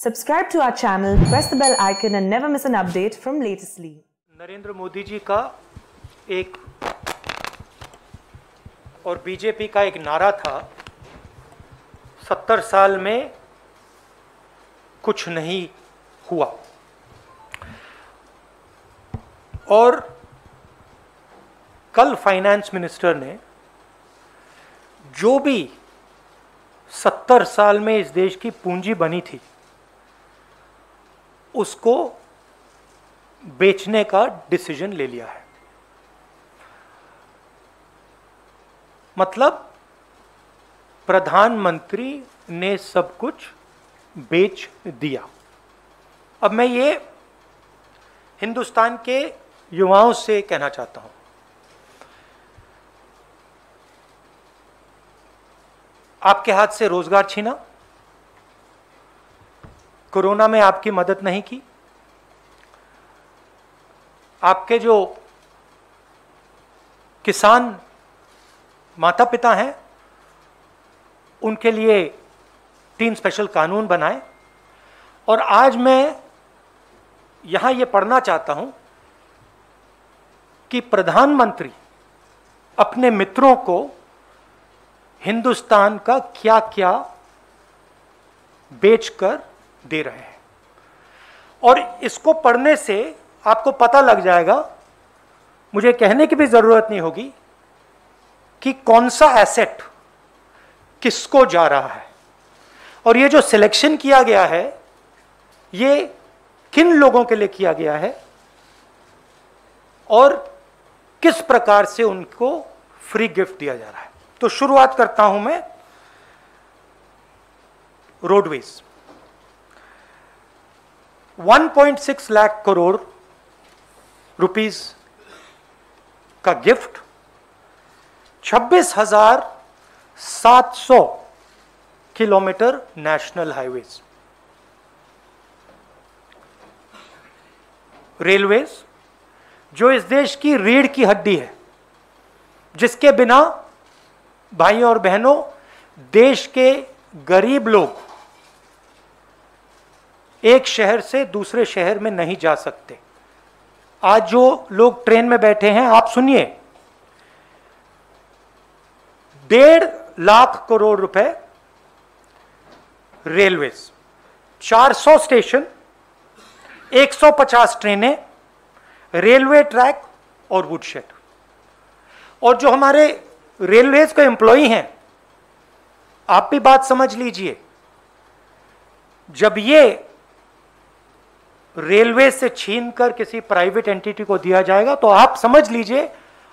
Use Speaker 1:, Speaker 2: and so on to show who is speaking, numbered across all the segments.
Speaker 1: Subscribe to our channel, press the bell icon and never miss an update from Latestly.
Speaker 2: Narendra Modi ji का एक और BJP का एक नारा था, 70 साल में कुछ नहीं हुआ। और कल फाइनेंस मिनिस्टर ने जो भी 70 साल में इस देश की पूंजी बनी थी उसको बेचने का डिसीजन ले लिया है। मतलब प्रधानमंत्री ने सब कुछ बेच दिया। अब मैं ये हिंदुस्तान के युवाओं से कहना चाहता हूं, आपके हाथ से रोजगार छीना, कोरोना में आपकी मदद नहीं की, आपके जो किसान माता पिता हैं उनके लिए 3 स्पेशल कानून बनाए। और आज मैं यहां ये पढ़ना चाहता हूं कि प्रधानमंत्री अपने मित्रों को हिंदुस्तान का क्या क्या बेचकर दे रहे हैं। और इसको पढ़ने से आपको पता लग जाएगा, मुझे कहने की भी जरूरत नहीं होगी कि कौन सा एसेट किसको जा रहा है और ये जो सिलेक्शन किया गया है ये किन लोगों के लिए किया गया है और किस प्रकार से उनको फ्री गिफ्ट दिया जा रहा है। तो शुरुआत करता हूं मैं रोडवेज। 1.6 लाख करोड़ रुपीस का gift, 26,700 kilometre national highways. Railways जो इस देश की रीढ़ की हड्डी है, जिसके बिना भाइयों और बहनों देश के गरीब लोग एक शहर से दूसरे शहर में नहीं जा सकते। आज जो लोग ट्रेन में बैठे हैं, आप सुनिए, 1.5 लाख करोड़ रुपए रेलवेज, 400 स्टेशन, 150 ट्रेनें, रेलवे ट्रैक और वुडशेड। और जो हमारे रेलवेज के एम्प्लॉई हैं, आप भी बात समझ लीजिए, जब ये रेलवे से छीनकर किसी प्राइवेट एंटिटी को दिया जाएगा तो आप समझ लीजिए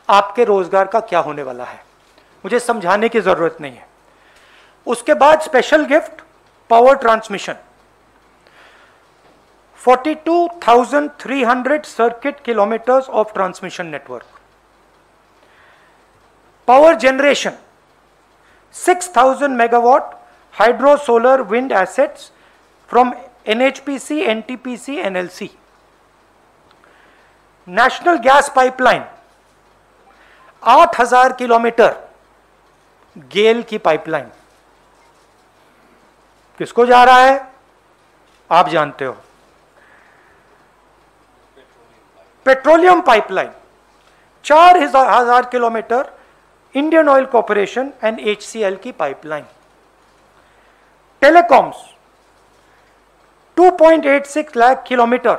Speaker 2: आपके रोजगार का क्या होने वाला है। मुझे समझाने की जरूरत नहीं है। उसके बाद special gift power transmission, 42,300 circuit kilometres of transmission network. Power generation, 6,000 megawatt hydro solar wind assets from NHPC, NTPC, NLC. National gas pipeline, 8,000 kilometre GAIL की पाइपलाइन। किसको जा रहा है आप जानते हो। Petroleum pipeline, 4,000 kilometre Indian Oil Corporation and HCL की pipeline. Telecoms, 2.86 lakh kilometre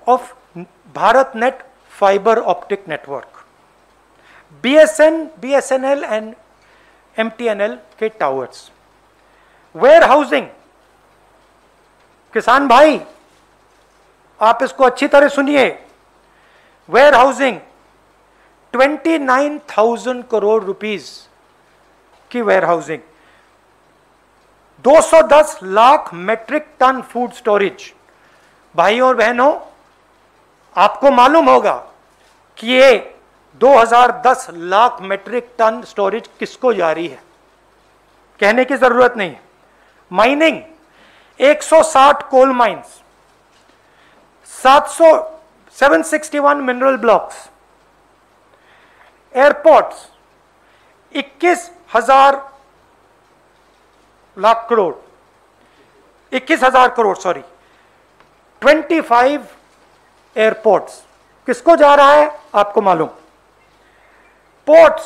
Speaker 2: of Bharat net fibre optic network. BSNL and MTNL के टावर्स। वेयर हाउसिंग, किसान भाई आप इसको अच्छी तरह सुनिए, वेयर हाउसिंग 29,000 करोड़ रुपीस की warehousing. 210 lakh metric tonne food storage. भाइयों और बहनों, आपको मालूम होगा कि ये 2010 लाख मेट्रिक टन स्टोरेज किसको जारी है, कहने की जरूरत नहीं है। Mining, 160 coal mines, 761 mineral blocks. Airports, 21,000 lakh crore. 21,000 crore, sorry, 25 airports, किसको जा रहा है आपको मालूम? पोर्ट्स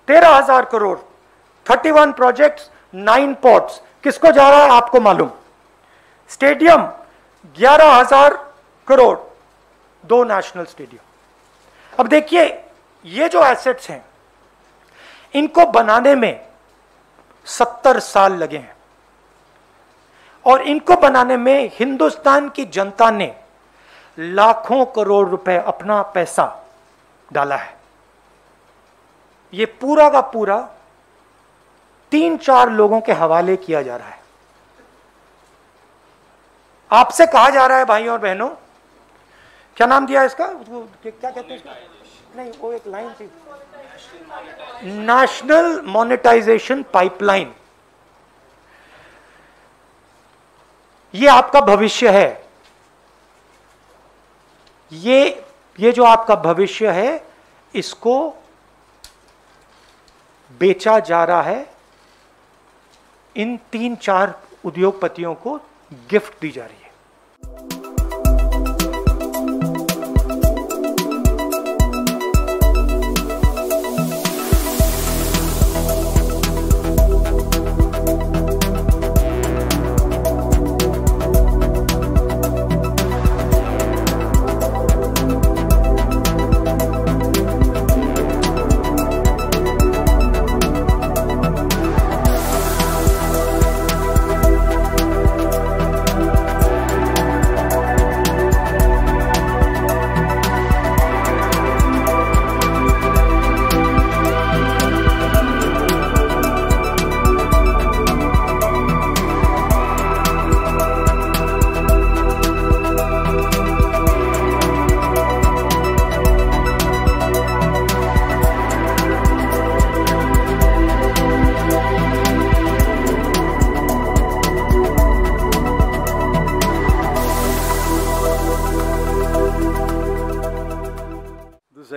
Speaker 2: 13,000 करोड़, 31 प्रोजेक्ट्स, 9 पोर्ट्स, किसको जा रहा है आपको मालूम? Stadium 11,000 crore, 2 national stadium. अब देखिए, ये जो एसेट्स हैं इनको बनाने में 70 साल लगे हैं, और इनको बनाने में हिंदुस्तान की जनता ने लाखों करोड़ रुपए अपना पैसा डाला है। ये पूरा का पूरा 3-4 लोगों के हवाले किया जा रहा है। आपसे कहा जा रहा है भाइयों और बहनों, क्या नाम दिया इसका, वो क्या कहते हैं इसका? नहीं, वो एक लाइन थी, नेशनल मोनेटाइजेशन पाइपलाइन। ये आपका भविष्य है, ये जो आपका भविष्य है, इसको बेचा जा रहा है, इन 3-4 उद्योगपतियों को गिफ्ट दी जा रही है।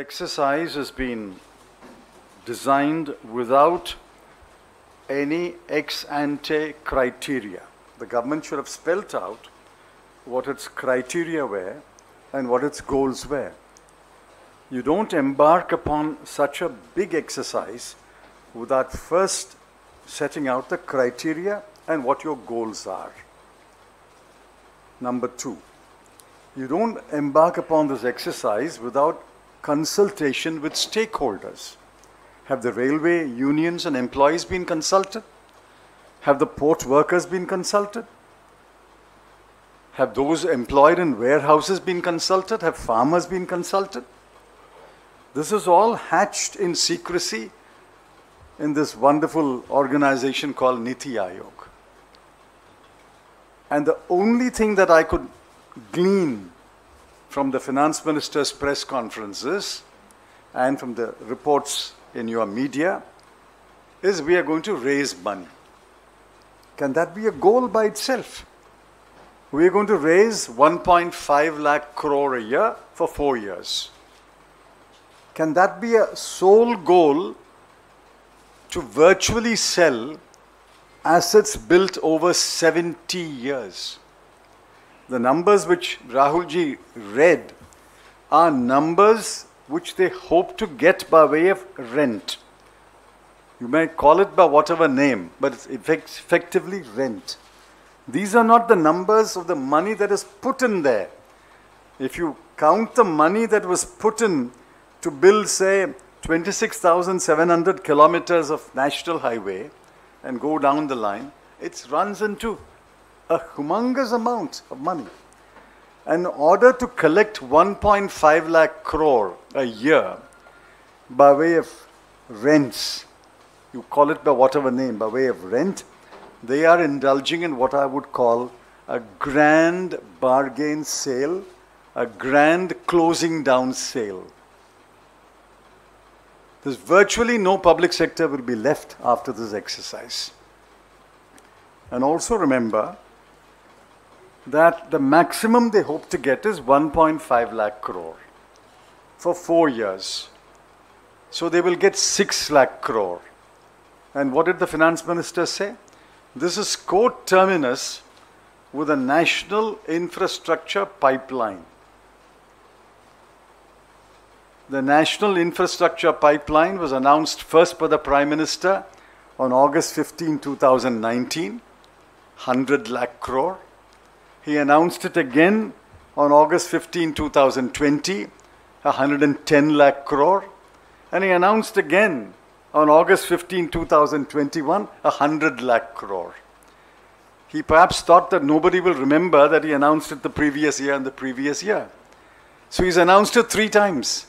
Speaker 3: Exercise has been designed without any ex-ante criteria. The government should have spelt out what its criteria were and what its goals were. You don't embark upon such a big exercise without first setting out the criteria and what your goals are. Number 2, you don't embark upon this exercise without consultation with stakeholders. Have the railway unions and employees been consulted? Have the port workers been consulted? Have those employed in warehouses been consulted? Have farmers been consulted? This is all hatched in secrecy in this wonderful organization called Niti Aayog. And the only thing that I could glean from the finance minister's press conferences and from the reports in your media is we are going to raise money. Can that be a goal by itself? We are going to raise 1.5 lakh crore a year for 4 years. Can that be a sole goal to virtually sell assets built over 70 years? The numbers which Rahulji read are numbers which they hope to get by way of rent. You may call it by whatever name, but it's effectively rent. These are not the numbers of the money that is put in there. If you count the money that was put in to build, say, 26,700 kilometers of national highway and go down the line, it runs into a humongous amount of money. In order to collect 1.5 lakh crore a year by way of rents, you call it by whatever name, by way of rent, they are indulging in what I would call a grand bargain sale, a grand closing down sale. There's virtually no public sector will be left after this exercise. And also remember that the maximum they hope to get is 1.5 lakh crore for 4 years. So they will get 6 lakh crore. And what did the finance minister say? This is coterminous with a national infrastructure pipeline. The national infrastructure pipeline was announced first by the Prime Minister on August 15, 2019, 100 lakh crore. He announced it again on August 15, 2020, 110 lakh crore. And he announced again on August 15, 2021, 100 lakh crore. He perhaps thought that nobody will remember that he announced it the previous year and the previous year. So he's announced it 3 times.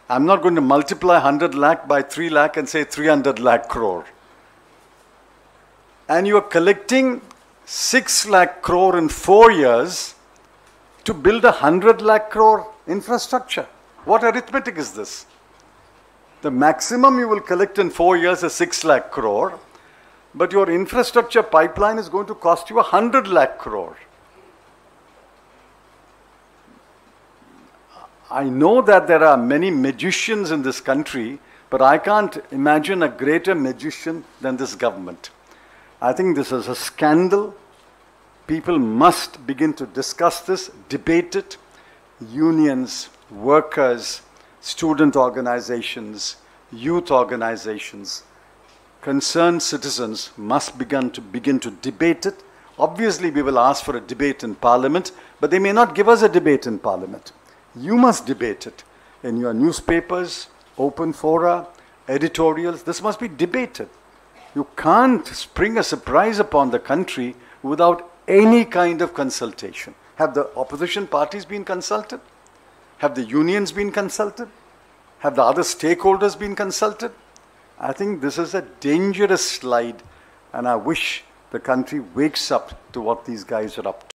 Speaker 3: I'm not going to multiply 100 lakh by 3 lakh and say 300 lakh crore. And you're collecting 6 lakh crore in 4 years to build 100 lakh crore infrastructure. What arithmetic is this? The maximum you will collect in 4 years is 6 lakh crore, but your infrastructure pipeline is going to cost you 100 lakh crore. I know that there are many magicians in this country, but I can't imagine a greater magician than this government. I think this is a scandal. People must begin to discuss this, debate it. Unions, workers, student organizations, youth organizations, concerned citizens must begin to debate it. Obviously, we will ask for a debate in Parliament, but they may not give us a debate in Parliament. You must debate it in your newspapers, open fora, editorials. This must be debated. You can't spring a surprise upon the country without any kind of consultation. Have the opposition parties been consulted? Have the unions been consulted? Have the other stakeholders been consulted? I think this is a dangerous slide, and I wish the country wakes up to what these guys are up to.